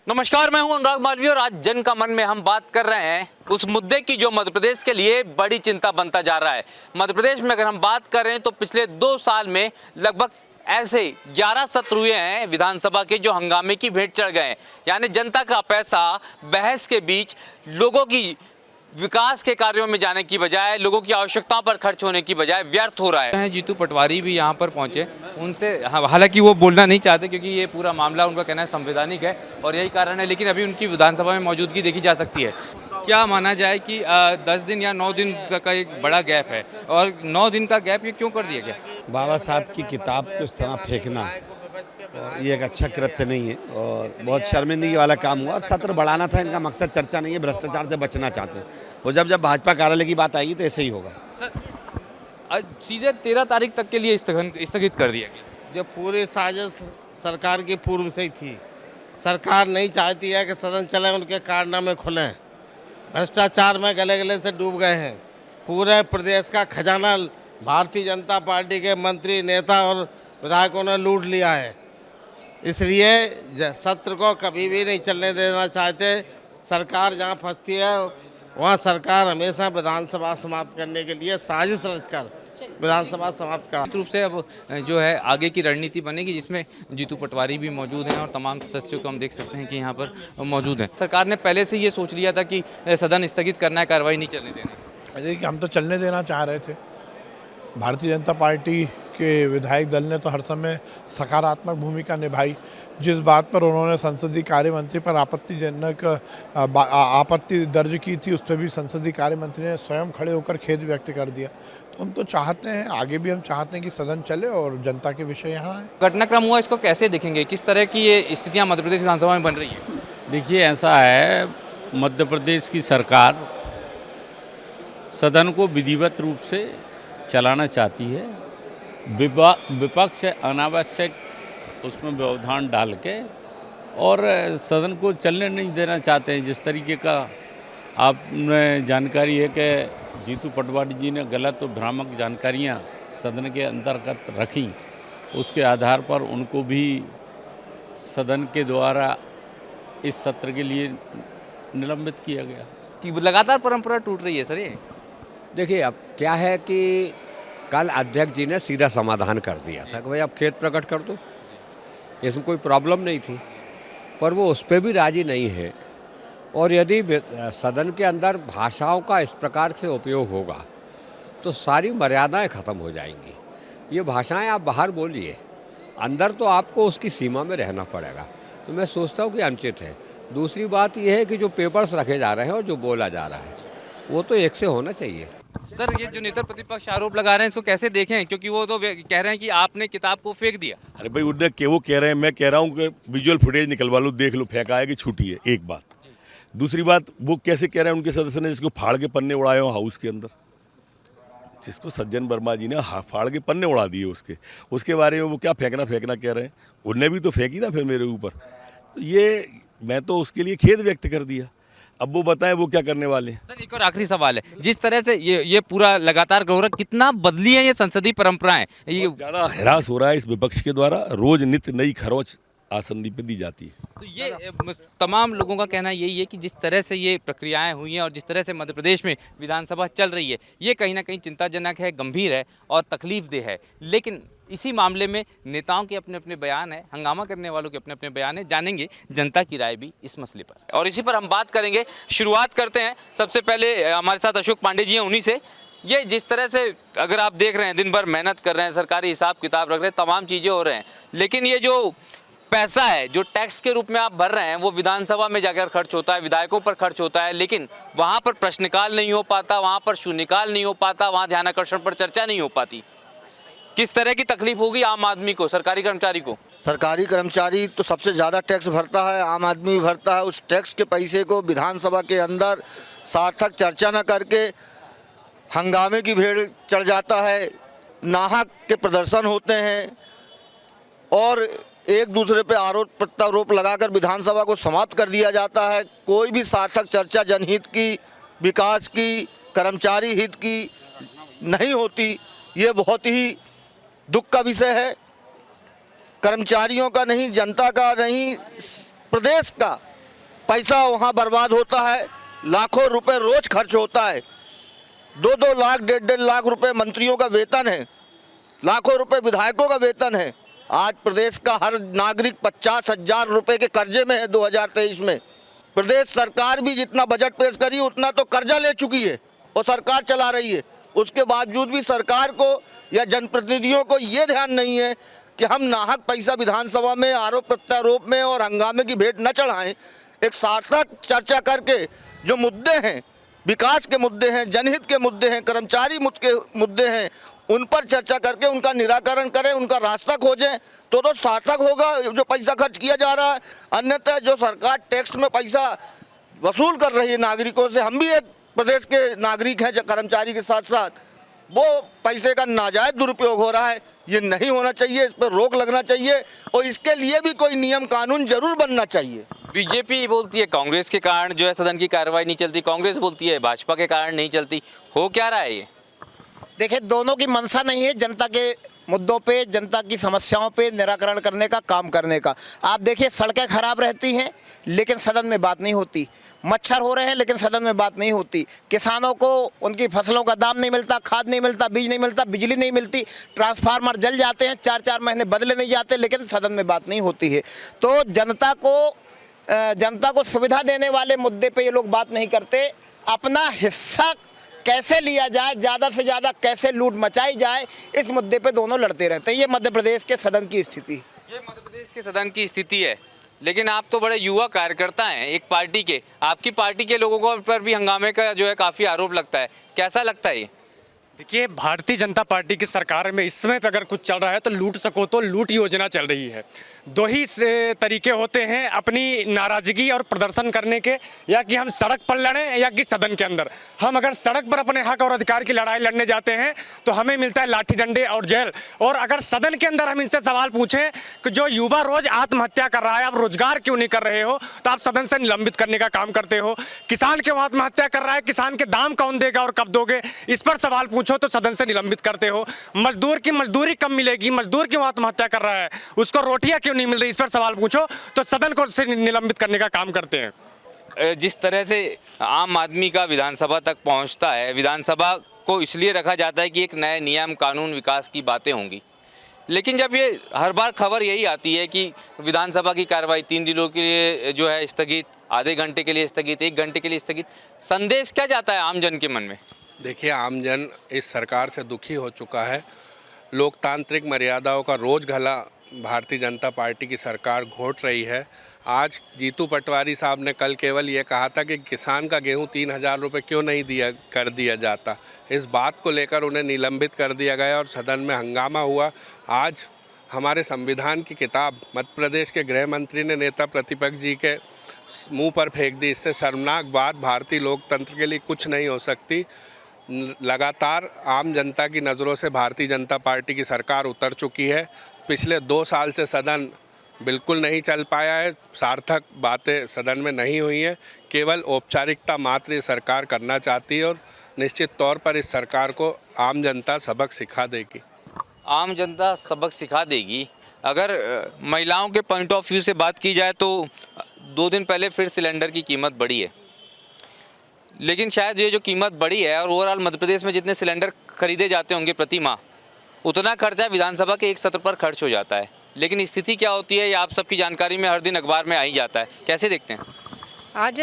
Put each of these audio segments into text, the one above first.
नमस्कार, मैं हूं अनुराग मालवीय और आज जन का मन में हम बात कर रहे हैं उस मुद्दे की जो मध्य प्रदेश के लिए बड़ी चिंता बनता जा रहा है। मध्य प्रदेश में अगर हम बात कर रहे हैं तो पिछले 2 साल में लगभग ऐसे 11 सत्र हुए हैं विधानसभा के जो हंगामे की भेंट चढ़ गए हैं। यानी जनता का पैसा बहस के बीच लोगों की विकास के कार्यों में जाने की बजाय, लोगों की आवश्यकताओं पर खर्च होने की बजाय व्यर्थ हो रहा है। जीतू पटवारी भी यहाँ पर पहुँचे, उनसे हालांकि वो बोलना नहीं चाहते क्योंकि ये पूरा मामला उनका कहना है संवैधानिक है और यही कारण है, लेकिन अभी उनकी विधानसभा में मौजूदगी देखी जा सकती है। क्या माना जाए कि 10 दिन या 9 दिन का एक बड़ा गैप है और 9 दिन का गैप ये क्यों कर दिया गया? बाबा साहब की किताब को इस तरह फेंकना ये एक अच्छा कृत्य नहीं है और बहुत शर्मिंदगी वाला काम हुआ। और सत्र बढ़ाना था, इनका मकसद चर्चा नहीं है, भ्रष्टाचार से बचना चाहते हैं। वो जब भाजपा कार्यालय की बात आएगी तो ऐसे ही होगा। सर, सीधे 13 तारीख तक के लिए स्थगित कर दिया गया। जो पूरी साजिश सरकार की पूर्व से ही थी। सरकार नहीं चाहती है कि सदन चले, उनके कारनामे खुलें। भ्रष्टाचार में गले गले से डूब गए हैं। पूरे प्रदेश का खजाना भारतीय जनता पार्टी के मंत्री, नेता और विधायकों ने लूट लिया है। इसलिए सत्र को कभी भी नहीं चलने देना चाहते। सरकार जहां फंसती है वहां सरकार हमेशा विधानसभा समाप्त करने के लिए साजिश रचकर विधानसभा समाप्त करा। रूप से अब जो है आगे की रणनीति बनेगी जिसमें जीतू पटवारी भी मौजूद हैं और तमाम सदस्यों को हम देख सकते हैं कि यहाँ पर मौजूद हैं। सरकार ने पहले से ये सोच लिया था कि सदन स्थगित करना है, कार्रवाई नहीं चलने देना। देखिए, हम तो चलने देना चाह रहे थे। भारतीय जनता पार्टी के विधायक दल ने तो हर समय सकारात्मक भूमिका निभाई। जिस बात पर उन्होंने संसदीय कार्य मंत्री पर आपत्ति दर्ज की थी, उस पर भी संसदीय कार्य मंत्री ने स्वयं खड़े होकर खेद व्यक्त कर दिया। तो हम तो चाहते हैं, आगे भी हम चाहते हैं कि सदन चले और जनता के विषय यहाँ है। घटनाक्रम हुआ, इसको कैसे देखेंगे? किस तरह की ये स्थितियाँ मध्य प्रदेश विधानसभा में बन रही है? देखिए, ऐसा है, मध्य प्रदेश की सरकार सदन को विधिवत रूप से चलाना चाहती है। विपक्ष अनावश्यक उसमें व्यवधान डाल के और सदन को चलने नहीं देना चाहते हैं। जिस तरीके का आपने जानकारी है कि जीतू पटवारी जी ने गलत और भ्रामक जानकारियां सदन के अंतर्गत रखी, उसके आधार पर उनको भी सदन के द्वारा इस सत्र के लिए निलंबित किया गया। कि लगातार परंपरा टूट रही है सर ये। देखिए, अब क्या है कि कल अध्यक्ष जी ने सीधा समाधान कर दिया था कि भाई आप खेद प्रकट कर दो, इसमें कोई प्रॉब्लम नहीं थी, पर वो उस पर भी राजी नहीं है। और यदि सदन के अंदर भाषाओं का इस प्रकार से उपयोग होगा तो सारी मर्यादाएं ख़त्म हो जाएंगी। ये भाषाएं आप बाहर बोलिए, अंदर तो आपको उसकी सीमा में रहना पड़ेगा। तो मैं सोचता हूँ कि अनुचित है। दूसरी बात यह है कि जो पेपर्स रखे जा रहे हैं और जो बोला जा रहा है वो तो एक से होना चाहिए। सर, ये जो नेता प्रतिपक्ष आरोप लगा रहे हैं इसको कैसे देखें? क्योंकि वो तो कह रहे हैं कि आपने किताब को फेंक दिया। अरे भाई, उन्हें के वो कह रहे हैं, मैं कह रहा हूँ कि विजुअल फुटेज निकलवा लो, देख लो, फेंका है कि छूटी है, एक बात। दूसरी बात, वो कैसे कह रहे हैं उनके सदस्य ने जिसको फाड़ के पन्ने उड़ाए हो हाउस के अंदर, जिसको सज्जन वर्मा जी ने फाड़ के पन्ने उड़ा दिए, उसके बारे में वो क्या फेंकना कह रहे हैं? उनने भी तो फेंकी ना फिर मेरे ऊपर। तो ये मैं तो उसके लिए खेद व्यक्त कर दिया। अब वो बताएं वो क्या करने वाले हैं। सर, एक और आखिरी सवाल है, जिस तरह से ये पूरा लगातार हो रहा है, कितना बदली है ये संसदीय परंपराएं? ये ज़्यादा हैरास हो रहा है इस विपक्ष के द्वारा। रोज नित्य नई खरोच आसंदी पे दी जाती है। तो ये तमाम लोगों का कहना यही है कि जिस तरह से ये प्रक्रियाएं हुई हैं और जिस तरह से मध्य प्रदेश में विधानसभा चल रही है, ये कहीं ना कहीं चिंताजनक है, गंभीर है और तकलीफदेह है। लेकिन इसी मामले में नेताओं के अपने अपने बयान है, हंगामा करने वालों के अपने अपने बयान है। जानेंगे जनता की राय भी इस मसले पर, और इसी पर हम बात करेंगे। शुरुआत करते हैं, सबसे पहले हमारे साथ अशोक पांडे जी हैं, उन्हीं से। ये जिस तरह से अगर आप देख रहे हैं, दिन भर मेहनत कर रहे हैं, सरकारी हिसाब किताब रख रहे हैं, तमाम चीज़ें हो रहे हैं, लेकिन ये जो पैसा है जो टैक्स के रूप में आप भर रहे हैं वो विधानसभा में जाकर खर्च होता है, विधायकों पर खर्च होता है, लेकिन वहाँ पर प्रश्नकाल नहीं हो पाता, वहाँ पर शून्यकाल नहीं हो पाता, वहाँ ध्यानाकर्षण पर चर्चा नहीं हो पाती। किस तरह की तकलीफ होगी आम आदमी को, सरकारी कर्मचारी को? सरकारी कर्मचारी तो सबसे ज़्यादा टैक्स भरता है, आम आदमी भरता है। उस टैक्स के पैसे को विधानसभा के अंदर सार्थक चर्चा न करके हंगामे की भीड़ चढ़ जाता है, नाहक के प्रदर्शन होते हैं और एक दूसरे पे आरोप प्रत्यारोप लगाकर विधानसभा को समाप्त कर दिया जाता है। कोई भी सार्थक चर्चा जनहित की, विकास की, कर्मचारी हित की नहीं होती। ये बहुत ही दुख का विषय है। कर्मचारियों का नहीं, जनता का नहीं, प्रदेश का पैसा वहाँ बर्बाद होता है, लाखों रुपए रोज खर्च होता है। 2-2 लाख 1.5 लाख रुपए मंत्रियों का वेतन है, लाखों रुपए विधायकों का वेतन है। आज प्रदेश का हर नागरिक 50,000 रुपए के कर्जे में है 2023 में। प्रदेश सरकार भी जितना बजट पेश करी उतना तो कर्जा ले चुकी है और सरकार चला रही है। उसके बावजूद भी सरकार को या जनप्रतिनिधियों को ये ध्यान नहीं है कि हम नाहक पैसा विधानसभा में आरोप प्रत्यारोप में और हंगामे की भेंट न चढ़ाएं। एक सार्थक चर्चा करके जो मुद्दे हैं, विकास के मुद्दे हैं, जनहित के मुद्दे हैं, कर्मचारी के मुद्दे हैं, उन पर चर्चा करके उनका निराकरण करें, उनका रास्ता खोजें तो सार्थक होगा जो पैसा खर्च किया जा रहा है। अन्यथा जो सरकार टैक्स में पैसा वसूल कर रही है नागरिकों से, हम भी एक प्रदेश के नागरिक हैं जो कर्मचारी के साथ साथ, वो पैसे का नाजायज दुरुपयोग हो रहा है। ये नहीं होना चाहिए, इस पर रोक लगना चाहिए और इसके लिए भी कोई नियम कानून जरूर बनना चाहिए। बीजेपी बोलती है कांग्रेस के कारण जो है सदन की कार्रवाई नहीं चलती, कांग्रेस बोलती है भाजपा के कारण नहीं चलती। हो क्या रहा है ये? देखिए, दोनों की मंशा नहीं है जनता के मुद्दों पे, जनता की समस्याओं पे निराकरण करने का, काम करने का। आप देखिए, सड़कें खराब रहती हैं लेकिन सदन में बात नहीं होती, मच्छर हो रहे हैं लेकिन सदन में बात नहीं होती, किसानों को उनकी फसलों का दाम नहीं मिलता, खाद नहीं मिलता, बीज नहीं मिलता, बिजली नहीं मिलती, ट्रांसफार्मर जल जाते हैं, 4-4 महीने बदले नहीं जाते, लेकिन सदन में बात नहीं होती है। तो जनता को सुविधा देने वाले मुद्दे पे ये लोग बात नहीं करते। अपना हिस्सा कैसे लिया जाए, ज़्यादा से ज़्यादा कैसे लूट मचाई जाए, इस मुद्दे पे दोनों लड़ते रहते हैं। ये मध्य प्रदेश के सदन की स्थिति, ये मध्य प्रदेश के सदन की स्थिति है। लेकिन आप तो बड़े युवा कार्यकर्ता हैं एक पार्टी के, आपकी पार्टी के लोगों पर भी हंगामे का जो है काफ़ी आरोप लगता है, कैसा लगता है ये? देखिए, भारतीय जनता पार्टी की सरकार में इस समय पे अगर कुछ चल रहा है तो लूट सको तो लूट योजना चल रही है। दो ही तरीके होते हैं अपनी नाराज़गी और प्रदर्शन करने के, या कि हम सड़क पर लड़ें या कि सदन के अंदर। हम अगर सड़क पर अपने हक और अधिकार की लड़ाई लड़ने जाते हैं तो हमें मिलता है लाठी डंडे और जेल। और अगर सदन के अंदर हम इनसे सवाल पूछें कि जो युवा रोज आत्महत्या कर रहा है, आप रोजगार क्यों नहीं कर रहे हो, तो आप सदन से निलंबित करने का काम करते हो। किसान क्यों आत्महत्या कर रहा है, किसान के दाम कौन देगा और कब दोगे, इस पर सवाल पूछो तो सदन से निलंबित करते हो। मजदूर की मजदूरी कम मिलेगी, मजदूर क्यों आत्महत्या कर रहा है, उसको रोटियां क्यों नहीं मिल रही, इस पर सवाल पूछो तो सदन को से निलंबित करने का काम करते हैं। जिस तरह से आम आदमी का विधानसभा तक पहुंचता है, विधानसभा को इसलिए रखा जाता है कि एक नए नियम कानून विकास की बातें होंगी, लेकिन जब ये हर बार खबर यही आती है कि विधानसभा की कार्रवाई 3 दिनों के लिए जो है स्थगित, आधे घंटे के लिए स्थगित, 1 घंटे के लिए स्थगित, संदेश क्या जाता है आम जन के मन में? देखिए, आमजन इस सरकार से दुखी हो चुका है। लोकतांत्रिक मर्यादाओं का रोज़ गला भारतीय जनता पार्टी की सरकार घोंट रही है। आज जीतू पटवारी साहब ने कल केवल ये कहा था कि किसान का गेहूं 3,000 रुपये क्यों नहीं कर दिया जाता, इस बात को लेकर उन्हें निलंबित कर दिया गया और सदन में हंगामा हुआ। आज हमारे संविधान की किताब मध्य प्रदेश के गृह मंत्री ने नेता प्रतिपक्ष जी के मुँह पर फेंक दी। इससे शर्मनाक बात, भारतीय लोकतंत्र के लिए कुछ नहीं हो सकती। लगातार आम जनता की नज़रों से भारतीय जनता पार्टी की सरकार उतर चुकी है। पिछले 2 साल से सदन बिल्कुल नहीं चल पाया है, सार्थक बातें सदन में नहीं हुई हैं, केवल औपचारिकता मात्र ये सरकार करना चाहती है और निश्चित तौर पर इस सरकार को आम जनता सबक सिखा देगी। आम जनता सबक सिखा देगी। अगर महिलाओं के पॉइंट ऑफ व्यू से बात की जाए तो 2 दिन पहले फिर सिलेंडर की कीमत बढ़ी है, लेकिन शायद ये जो कीमत बढ़ी है और ओवरऑल मध्य प्रदेश में जितने सिलेंडर खरीदे जाते होंगे प्रति माह, उतना खर्चा विधानसभा के एक सत्र पर खर्च हो जाता है। लेकिन स्थिति क्या होती है ये आप सबकी जानकारी में हर दिन अखबार में आ ही जाता है, कैसे देखते हैं? आज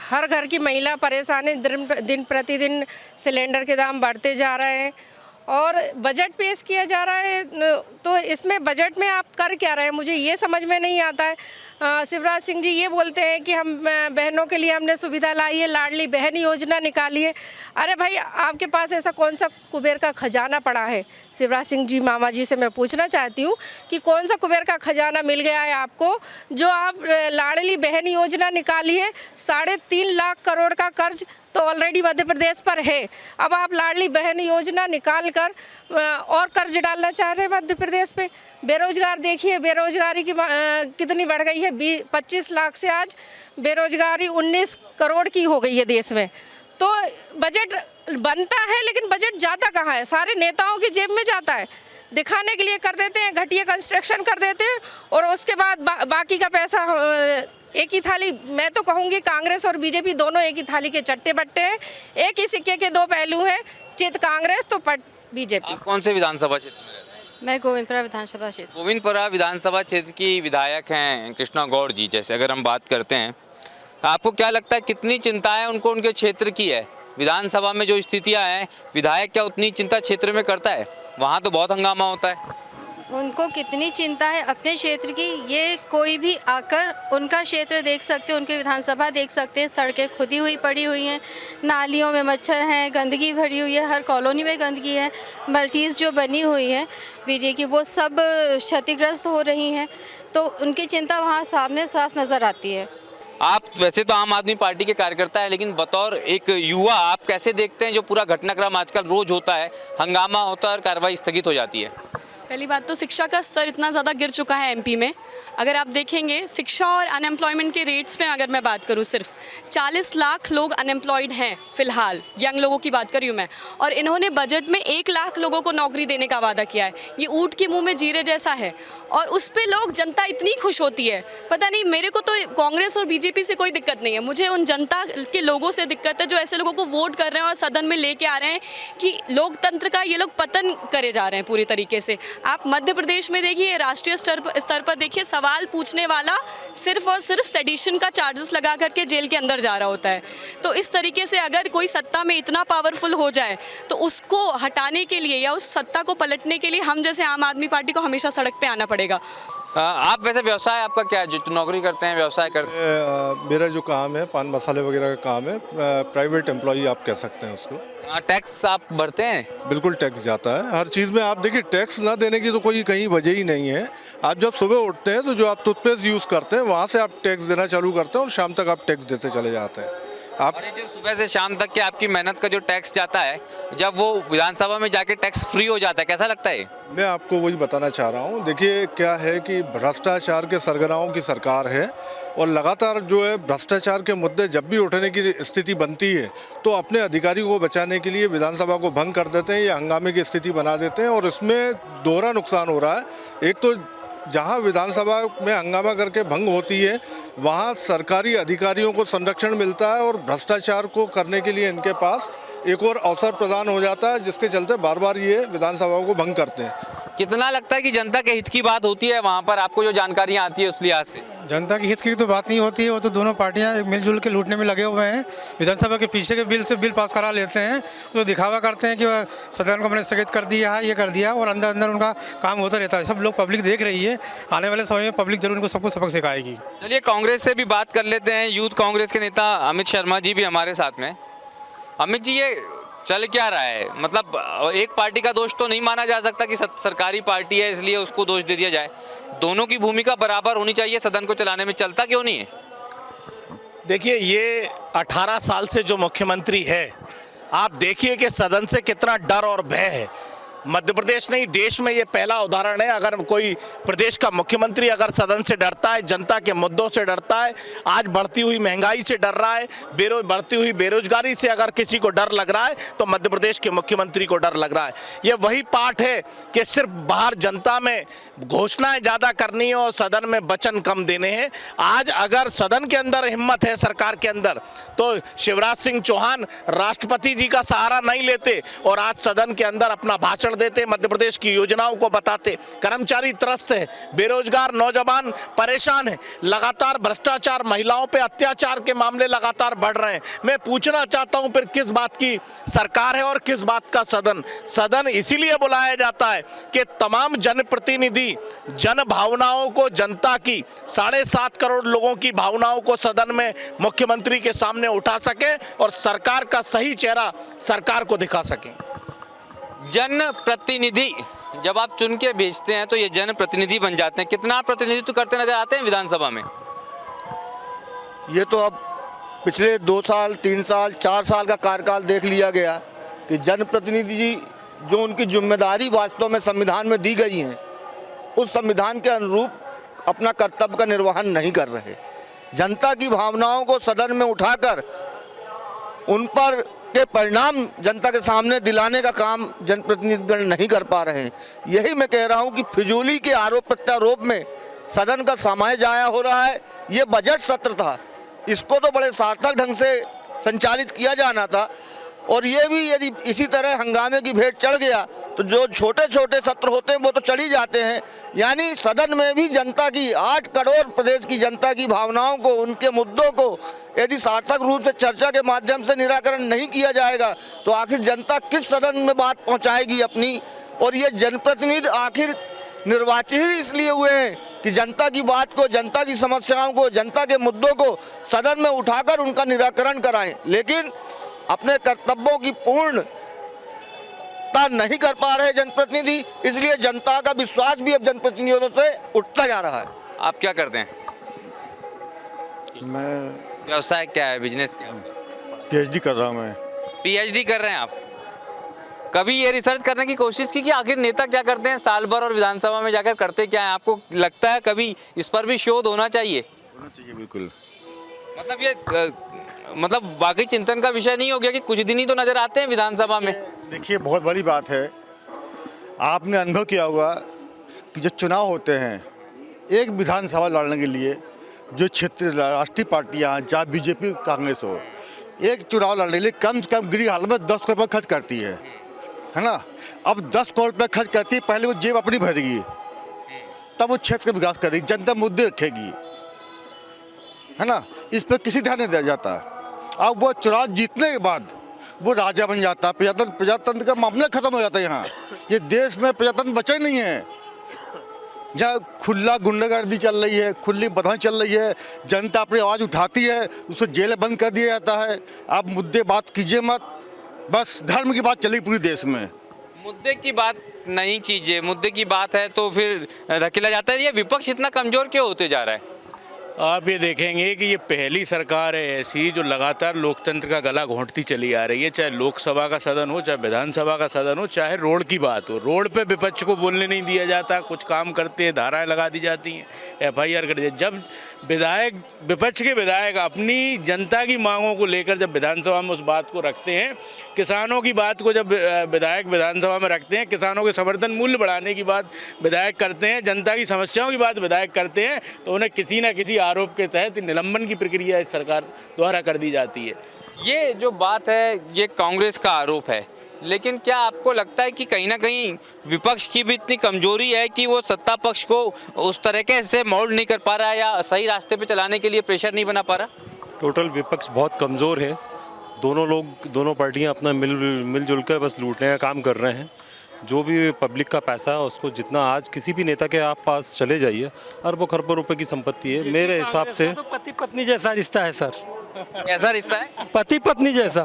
हर घर की महिला परेशान है, दिन प्रतिदिन सिलेंडर के दाम बढ़ते जा रहे हैं और बजट पेश किया जा रहा है, तो इसमें बजट में आप कर क्या रहे हैं, मुझे ये समझ में नहीं आता है। शिवराज सिंह जी ये बोलते हैं कि हम बहनों के लिए हमने सुविधा लाई है, लाडली बहन योजना निकाली है। अरे भाई, आपके पास ऐसा कौन सा कुबेर का खजाना पड़ा है? शिवराज सिंह जी मामा जी से मैं पूछना चाहती हूँ कि कौन सा कुबेर का खजाना मिल गया है आपको जो आप लाडली बहन योजना निकाली है। 3.5 लाख करोड़ का कर्ज तो ऑलरेडी मध्य प्रदेश पर है, अब आप लाडली बहन योजना निकाल कर और कर्ज डालना चाह रहे हैं मध्य प्रदेश पे। बेरोजगार देखिए, बेरोजगारी की कितनी बढ़ गई है, 25 लाख से आज बेरोजगारी 19 करोड़ की हो गई है देश में। तो बजट बनता है लेकिन बजट जाता कहाँ है? सारे नेताओं की जेब में जाता है, दिखाने के लिए कर देते हैं, घटिया कंस्ट्रक्शन कर देते हैं और उसके बाद बाकी का पैसा एक ही थाली, मैं तो कहूँगी कांग्रेस और बीजेपी दोनों एक ही थाली के चट्टे बट्टे हैं। एक ही सिक्के के दो पहलू हैं, चित कांग्रेस तो पट बीजेपी। आप कौन से विधानसभा क्षेत्र में रहते हैं? मैं गोविंदपुरा विधानसभा क्षेत्र। गोविंदपुरा विधानसभा क्षेत्र की विधायक हैं कृष्णा गौड़ जी। जैसे अगर हम बात करते हैं, आपको क्या लगता है कितनी चिंताएं उनको उनके क्षेत्र की है? विधानसभा में जो स्थितियां हैं, विधायक क्या उतनी चिंता क्षेत्र में करता है? वहाँ तो बहुत हंगामा होता है। उनको कितनी चिंता है अपने क्षेत्र की, ये कोई भी आकर उनका क्षेत्र देख सकते हैं, उनके विधानसभा देख सकते हैं। सड़कें खुदी हुई पड़ी हुई हैं, नालियों में मच्छर हैं, गंदगी भरी हुई है, हर कॉलोनी में गंदगी है। मल्टीज़ जो बनी हुई हैं बीडीए की, वो सब क्षतिग्रस्त हो रही हैं। तो उनकी चिंता वहाँ सामने साफ नज़र आती है। आप वैसे तो आम आदमी पार्टी के कार्यकर्ता है, लेकिन बतौर एक युवा आप कैसे देखते हैं जो पूरा घटनाक्रम आजकल रोज होता है, हंगामा होता है और कार्रवाई स्थगित हो जाती है? पहली बात तो शिक्षा का स्तर इतना ज़्यादा गिर चुका है एमपी में। अगर आप देखेंगे शिक्षा और अनएम्प्लॉयमेंट के रेट्स में अगर मैं बात करूं, सिर्फ 40 लाख लोग अनएम्प्लॉयड हैं फ़िलहाल, यंग लोगों की बात कर रही हूँ मैं। और इन्होंने बजट में 1 लाख लोगों को नौकरी देने का वादा किया है। ये ऊँट के मुँह में जीरे जैसा है और उस पर लोग, जनता इतनी खुश होती है। पता नहीं, मेरे को तो कांग्रेस और बीजेपी से कोई दिक्कत नहीं है, मुझे उन जनता के लोगों से दिक्कत है जो ऐसे लोगों को वोट कर रहे हैं और सदन में लेके आ रहे हैं कि लोकतंत्र का ये लोग पतन करे जा रहे हैं पूरी तरीके से। आप मध्य प्रदेश में देखिए, राष्ट्रीय स्तर पर देखिए, सवाल पूछने वाला सिर्फ और सिर्फ सेडिशन का चार्जेस लगा करके जेल के अंदर जा रहा होता है। तो इस तरीके से अगर कोई सत्ता में इतना पावरफुल हो जाए तो उसको हटाने के लिए या उस सत्ता को पलटने के लिए हम जैसे आम आदमी पार्टी को हमेशा सड़क पे आना पड़ेगा। आप वैसे व्यवसाय आपका क्या है, जो नौकरी करते हैं, व्यवसाय करते हैं? मेरा जो काम है पान मसाले वगैरह का काम है, प्राइवेट एम्प्लॉई आप कह सकते हैं उसको। टैक्स आप भरते हैं? बिल्कुल टैक्स जाता है हर चीज़ में। आप देखिए, टैक्स ना देने की तो कोई कहीं वजह ही नहीं है। आप जब सुबह उठते हैं तो जो आप टूथपेस्ट यूज़ करते हैं वहाँ से आप टैक्स देना चालू करते हैं और शाम तक आप टैक्स देते चले जाते हैं। आप और ये जो सुबह से शाम तक के आपकी मेहनत का जो टैक्स जाता है, जब वो विधानसभा में जाके टैक्स फ्री हो जाता है, कैसा लगता है? मैं आपको वही बताना चाह रहा हूँ। देखिए, क्या है कि भ्रष्टाचार के सरगनाओं की सरकार है और लगातार जो है भ्रष्टाचार के मुद्दे जब भी उठने की स्थिति बनती है तो अपने अधिकारियों को बचाने के लिए विधानसभा को भंग कर देते हैं या हंगामे की स्थिति बना देते हैं और इसमें दोहरा नुकसान हो रहा है। एक तो जहां विधानसभा में हंगामा करके भंग होती है वहां सरकारी अधिकारियों को संरक्षण मिलता है और भ्रष्टाचार को करने के लिए इनके पास एक और अवसर प्रदान हो जाता है, जिसके चलते बार बार ये विधानसभाओं को भंग करते हैं। कितना लगता है कि जनता के हित की बात होती है वहाँ पर, आपको जो जानकारियाँ आती है उस लिहाज से? जनता के हित की तो बात नहीं होती है, वो तो दोनों पार्टियां मिलजुल के लूटने में लगे हुए हैं। विधानसभा के पीछे के बिल से बिल पास करा लेते हैं, तो दिखावा करते हैं कि सदन को मैंने स्थगित कर दिया है, ये कर दिया, और अंदर अंदर उनका काम होता रहता है। सब लोग, पब्लिक देख रही है। आने वाले समय में पब्लिक जरूर उनको सबको सबक सिखाएगी। चलिए कांग्रेस से भी बात कर लेते हैं। यूथ कांग्रेस के नेता अमित शर्मा जी भी हमारे साथ में। अमित जी, ये चल क्या रहा है? मतलब एक पार्टी का दोष तो नहीं माना जा सकता कि सरकारी पार्टी है इसलिए उसको दोष दे दिया जाए। दोनों की भूमिका बराबर होनी चाहिए सदन को चलाने में। चलता क्यों नहीं है? देखिए, ये 18 साल से जो मुख्यमंत्री है, आप देखिए कि सदन से कितना डर और भय है। मध्य प्रदेश नहीं, देश में ये पहला उदाहरण है। अगर कोई प्रदेश का मुख्यमंत्री अगर सदन से डरता है, जनता के मुद्दों से डरता है, आज बढ़ती हुई महंगाई से डर रहा है, बढ़ती हुई बेरोजगारी से अगर किसी को डर लग रहा है तो मध्य प्रदेश के मुख्यमंत्री को डर लग रहा है। ये वही पाठ है कि सिर्फ बाहर जनता में घोषणाएं ज़्यादा करनी है और सदन में वचन कम देने हैं। आज अगर सदन के अंदर हिम्मत है सरकार के अंदर, तो शिवराज सिंह चौहान राष्ट्रपति जी का सहारा नहीं लेते और आज सदन के अंदर अपना भाषण देते, मध्य प्रदेश की योजनाओं को बताते। कर्मचारी त्रस्त है, बेरोजगार नौजवान परेशान है, लगातार भ्रष्टाचार, महिलाओं पे अत्याचार के मामले लगातार बढ़ रहे हैं। मैं पूछना चाहता हूं, फिर किस बात की सरकार है और किस बात का सदन? सदन इसीलिए बुलाया जाता है कि तमाम जनप्रतिनिधि जन भावनाओं को, जनता की 7.5 करोड़ लोगों की भावनाओं को सदन में मुख्यमंत्री के सामने उठा सके और सरकार का सही चेहरा सरकार को दिखा सके। जनप्रतिनिधि जब आप चुन के भेजते हैं तो ये जनप्रतिनिधि बन जाते हैं। कितना प्रतिनिधित्व करते नजर आते हैं विधानसभा में? ये तो अब पिछले 2 साल, 3 साल, 4 साल का कार्यकाल देख लिया गया कि जनप्रतिनिधि जी जो उनकी जिम्मेदारी वास्तव में संविधान में दी गई है, उस संविधान के अनुरूप अपना कर्तव्य का निर्वहन नहीं कर रहे। जनता की भावनाओं को सदन में उठाकर उन पर के परिणाम जनता के सामने दिलाने का काम जनप्रतिनिधिगण नहीं कर पा रहे हैं। यही मैं कह रहा हूं कि फिजूली के आरोप प्रत्यारोप में सदन का समय जाया हो रहा है। ये बजट सत्र था, इसको तो बड़े सार्थक ढंग से संचालित किया जाना था, और ये भी यदि इसी तरह हंगामे की भेंट चढ़ गया तो जो छोटे छोटे सत्र होते हैं वो तो चढ़ ही जाते हैं। यानी सदन में भी जनता की, 8 करोड़ प्रदेश की जनता की भावनाओं को, उनके मुद्दों को यदि सार्थक रूप से चर्चा के माध्यम से निराकरण नहीं किया जाएगा तो आखिर जनता किस सदन में बात पहुंचाएगी अपनी। और ये जनप्रतिनिधि आखिर निर्वाचित ही इसलिए हुए हैं कि जनता की बात को, जनता की समस्याओं को, जनता के मुद्दों को सदन में उठाकर उनका निराकरण कराएं, लेकिन अपने कर्तव्यों की पूर्णता नहीं कर पा रहे जनप्रतिनिधि। इसलिए जनता का विश्वास भी अब जनप्रतिनिधियों से उठता जा रहा है। आप क्या करते हैं? मैं व्यवसाय क्या है, बिजनेस क्या है? पीएचडी कर रहा हूँ मैं। पीएचडी कर रहे हैं आप? कभी ये रिसर्च करने की कोशिश की कि आखिर नेता क्या करते हैं साल भर और विधानसभा में जाकर करते क्या है? आपको लगता है कभी इस पर भी शोध होना चाहिए? होना चाहिए, बिल्कुल। मतलब ये मतलब वाकई चिंतन का विषय नहीं हो गया कि कुछ दिन ही तो नजर आते हैं विधानसभा में? देखिए, बहुत बड़ी बात है। आपने अनुभव किया होगा कि जब चुनाव होते हैं, एक विधानसभा लड़ने के लिए जो क्षेत्रीय राष्ट्रीय पार्टियां, चाहे बीजेपी कांग्रेस हो, एक चुनाव लड़ने के लिए कम से कम गिरी हाल में 10 करोड़ रुपये खर्च करती है ना। अब 10 करोड़ रुपये खर्च करती है, पहले वो जेब अपनी भरेगी, तब वो क्षेत्र का विकास करेगी, जनता मुद्दे रखेगी, है ना। इस पर किसी ध्यान नहीं दिया जाता। अब वो चुनाव जीतने के बाद वो राजा बन जाता है, प्रजातंत्र का मामला खत्म हो जाता है। यहाँ ये देश में प्रजातंत्र बचा ही नहीं है। जहाँ खुला गुंडागर्दी चल रही है, खुली बधाई चल रही है, जनता अपनी आवाज़ उठाती है, उसको जेल बंद कर दिया जाता है। आप मुद्दे बात कीजिए मत, बस धर्म की बात चलेगी पूरे देश में। मुद्दे की बात नहीं कीजिए, मुद्दे की बात है तो फिर धकेला जाता है। ये विपक्ष इतना कमजोर क्यों होते जा रहा है? आप ये देखेंगे कि ये पहली सरकार है ऐसी जो लगातार लोकतंत्र का गला घोंटती चली आ रही है। चाहे लोकसभा का सदन हो, चाहे विधानसभा का सदन हो, चाहे रोड की बात हो, रोड पे विपक्ष को बोलने नहीं दिया जाता। कुछ काम करते हैं, धाराएं लगा दी जाती हैं, FIR कर दी। जब विधायक, विपक्ष के विधायक अपनी जनता की मांगों को लेकर जब विधानसभा में उस बात को रखते हैं, किसानों की बात को जब विधायक विधानसभा में रखते हैं, किसानों के समर्थन मूल्य बढ़ाने की बात विधायक करते हैं, जनता की समस्याओं की बात विधायक करते हैं, तो उन्हें किसी न किसी आरोप के तहत निलंबन की प्रक्रिया इस सरकार द्वारा कर दी जाती है। ये जो बात है ये कांग्रेस का आरोप है, लेकिन क्या आपको लगता है कि कहीं ना कहीं विपक्ष की भी इतनी कमजोरी है कि वो सत्ता पक्ष को उस तरीके से मोल्ड नहीं कर पा रहा है या सही रास्ते पे चलाने के लिए प्रेशर नहीं बना पा रहा? टोटल विपक्ष बहुत कमज़ोर है। दोनों लोग, दोनों पार्टियां अपना मिलजुल कर बस लूटने का काम कर रहे हैं। जो भी पब्लिक का पैसा है उसको जितना, आज किसी भी नेता के आप पास चले जाइए, अरबों खरबों रुपए की संपत्ति है। मेरे हिसाब से तो पति पत्नी जैसा रिश्ता है सर। कैसा रिश्ता है? पति पत्नी जैसा।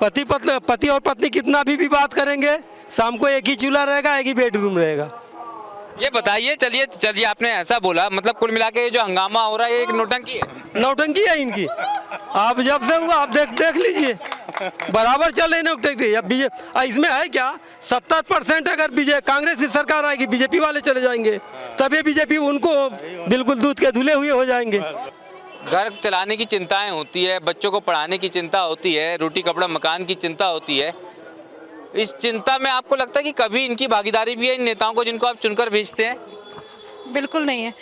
पति और पत्नी कितना भी बात करेंगे, शाम को एक ही चूल्हा रहेगा, एक ही बेडरूम रहेगा। ये बताइए, चलिए आपने ऐसा बोला, मतलब कुल मिला के जो हंगामा हो रहा है एक नौटंकी है? नौटंकी है इनकी। आप जब से हुआ आप देख लीजिए, बराबर चल रही नौटंकी। अब इसमें है क्या, 70% अगर कांग्रेस की सरकार आएगी, बीजेपी वाले चले जाएंगे, तभी बीजेपी उनको बिल्कुल दूध के धुले हुए हो जाएंगे। घर चलाने की चिंताएं होती है, बच्चों को पढ़ाने की चिंता होती है, रोटी कपड़ा मकान की चिंता होती है। इस चिंता में आपको लगता है कि कभी इनकी भागीदारी भी है, इन नेताओं को जिनको आप चुनकर भेजते हैं? बिल्कुल नहीं है,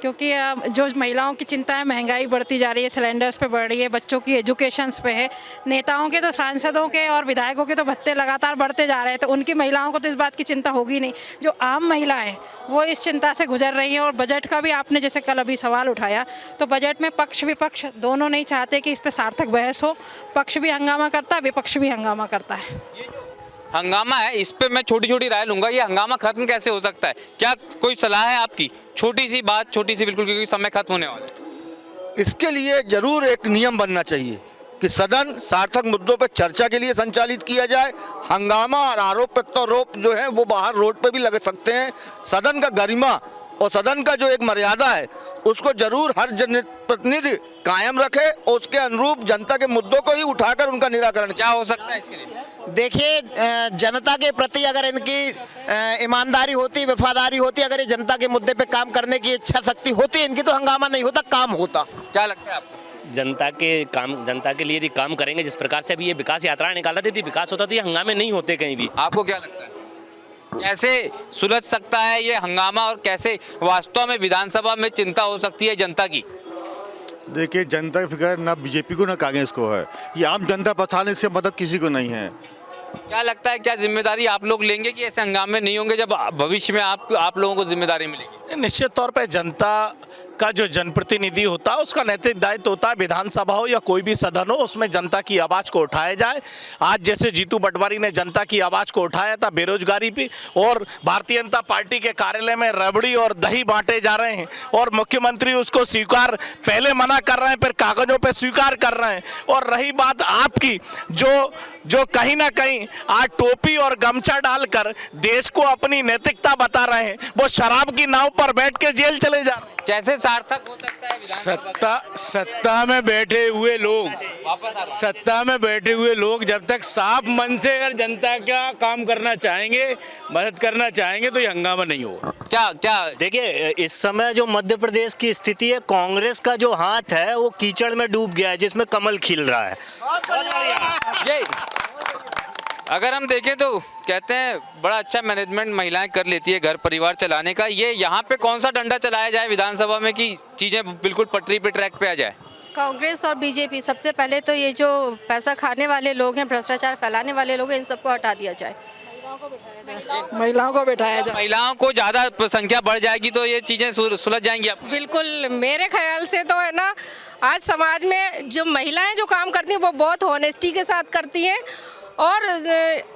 क्योंकि जो महिलाओं की चिंता है, महंगाई बढ़ती जा रही है, सिलेंडर्स पे बढ़ रही है, बच्चों की एजुकेशंस पे है। नेताओं के तो, सांसदों के और विधायकों के तो भत्ते लगातार बढ़ते जा रहे हैं, तो उनकी महिलाओं को तो इस बात की चिंता होगी नहीं। जो आम महिलाएं वो इस चिंता से गुजर रही हैं। और बजट का भी आपने जैसे कल अभी सवाल उठाया, तो बजट में पक्ष विपक्ष दोनों नहीं चाहते कि इस पर सार्थक बहस हो। पक्ष भी हंगामा करता है, विपक्ष भी हंगामा करता है। हंगामा है, इस पे मैं छोटी छोटी राय लूंगा। ये हंगामा खत्म कैसे हो सकता है? क्या कोई सलाह है आपकी? छोटी सी बात, छोटी सी बिल्कुल, क्योंकि समय खत्म होने वाला है। इसके लिए जरूर एक नियम बनना चाहिए कि सदन सार्थक मुद्दों पर चर्चा के लिए संचालित किया जाए। हंगामा और आरोप प्रत्यारोप जो है वो बाहर रोड पे भी लग सकते हैं। सदन का गरिमा और सदन का जो एक मर्यादा है उसको जरूर हर जनप्रतिनिधि कायम रखे और उसके अनुरूप जनता के मुद्दों को ही उठाकर उनका निराकरण। क्या हो सकता है इसके लिए? देखिए, जनता के प्रति अगर इनकी ईमानदारी होती, वफादारी होती, अगर ये जनता के मुद्दे पे काम करने की इच्छा शक्ति होती इनकी, तो हंगामा नहीं होता, काम होता। क्या लगता है आपको? जनता के लिए यदि काम करेंगे, जिस प्रकार से अभी ये विकास यात्रा निकाल रहे थे, विकास होता तो ये हंगामे नहीं होते कहीं भी। आपको क्या लगता है? कैसे सुलझ सकता है ये हंगामा और कैसे वास्तव में विधानसभा में चिंता हो सकती है जनता की? देखिए, जनता की फिक्र ना बीजेपी को ना कांग्रेस को है, ये आम जनता परेशान, इससे मतलब किसी को नहीं है। क्या लगता है, क्या जिम्मेदारी आप लोग लेंगे कि ऐसे हंगामे नहीं होंगे जब भविष्य में आप लोगों को जिम्मेदारी मिलेगी? निश्चित तौर पे जनता का जो जनप्रतिनिधि होता है उसका नैतिक दायित्व होता है, विधानसभा हो या कोई भी सदन हो, उसमें जनता की आवाज़ को उठाया जाए। आज जैसे जीतू पटवारी ने जनता की आवाज़ को उठाया था बेरोजगारी पे, और भारतीय जनता पार्टी के कार्यालय में रबड़ी और दही बांटे जा रहे हैं और मुख्यमंत्री उसको स्वीकार, पहले मना कर रहे हैं फिर कागजों पे स्वीकार कर रहे हैं। और रही बात आपकी, जो कहीं ना कहीं आज टोपी और गमछा डालकर देश को अपनी नैतिकता बता रहे हैं, वो शराब की नाव पर बैठ के जेल चले जा रहे हैं। कैसे सार्थक हो सकता है सत्ता में बैठे हुए लोग जब तक साफ मन से अगर जनता का काम करना चाहेंगे, मदद करना चाहेंगे, तो ये हंगामा नहीं होगा। क्या देखिए, इस समय जो मध्य प्रदेश की स्थिति है, कांग्रेस का जो हाथ है वो कीचड़ में डूब गया है जिसमें कमल खिल रहा है। ये अगर हम देखें तो कहते हैं बड़ा अच्छा मैनेजमेंट महिलाएं कर लेती है घर परिवार चलाने का। ये यहाँ पे कौन सा डंडा चलाया जाए विधानसभा में कि चीज़ें बिल्कुल पटरी पे, ट्रैक पे आ जाए? कांग्रेस और बीजेपी, सबसे पहले तो ये जो पैसा खाने वाले लोग हैं, भ्रष्टाचार फैलाने वाले लोग हैं, इन सबको हटा दिया जाए। महिलाओं को बैठाया जाए। महिलाओं को ज़्यादा संख्या बढ़ जाएगी तो ये चीज़ें सुलझ जाएंगी आप? बिल्कुल, मेरे ख्याल से तो है ना, आज समाज में जो महिलाएं जो काम करती हैं वो बहुत ऑनेस्टी के साथ करती हैं, और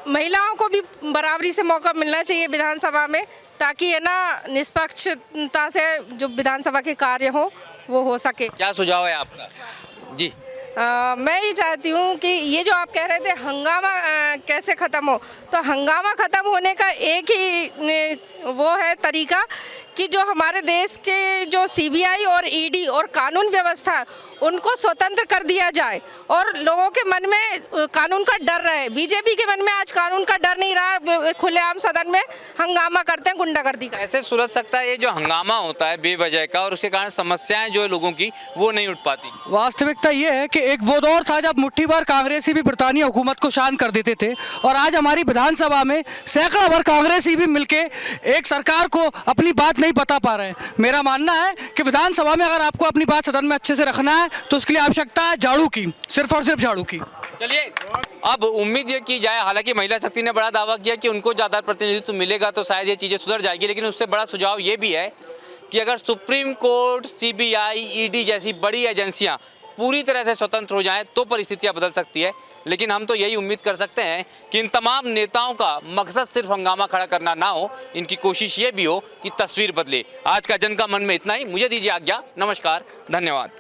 महिलाओं को भी बराबरी से मौका मिलना चाहिए विधानसभा में, ताकि है ना निष्पक्षता से जो विधानसभा के कार्य हो वो हो सके। क्या सुझाव है आपका? जी, मैं ये चाहती हूँ कि ये जो आप कह रहे थे हंगामा कैसे ख़त्म हो, तो हंगामा ख़त्म होने का एक ही वो है तरीका कि जो हमारे देश के जो सीबीआई और ईडी और कानून व्यवस्था उनको स्वतंत्र कर दिया जाए और लोगों के मन में कानून का डर रहे। बीजेपी के मन में आज कानून का डर नहीं रहा, खुलेआम सदन में हंगामा करते हैं, गुंडागर्दी का। ऐसे सुलझ सकता है ये जो हंगामा होता है बेवजह का, और उसके कारण समस्याएं जो है लोगों की वो नहीं उठ पाती? वास्तविकता ये है कि एक वो दौर था जब मुट्ठी भर कांग्रेसी भी बरतानी हुकूमत को शांत कर देते थे, और आज हमारी विधानसभा में सैकड़ा भर कांग्रेसी भी मिलके एक सरकार को अपनी बात नहीं बता पा रहे हैं। मेरा मानना है कि विधानसभा में अगर आपको अपनी बात सदन में अच्छे से रखना है तो उसके लिए आवश्यकता है झाड़ू की, सिर्फ और सिर्फ झाड़ू की। चलिए, अब उम्मीद ये की जाए, हालांकि महिला शक्ति ने बड़ा दावा किया कि उनको ज़्यादा प्रतिनिधित्व मिलेगा तो शायद ये चीज़ें सुधर जाएगी, लेकिन उससे बड़ा सुझाव ये भी है कि अगर सुप्रीम कोर्ट, सीबीआई, ईडी जैसी बड़ी एजेंसियां पूरी तरह से स्वतंत्र हो जाएं तो परिस्थितियां बदल सकती है। लेकिन हम तो यही उम्मीद कर सकते हैं कि इन तमाम नेताओं का मकसद सिर्फ हंगामा खड़ा करना ना हो, इनकी कोशिश ये भी हो कि तस्वीर बदले। आज का जन का मन में इतना ही, मुझे दीजिए आज्ञा, नमस्कार, धन्यवाद।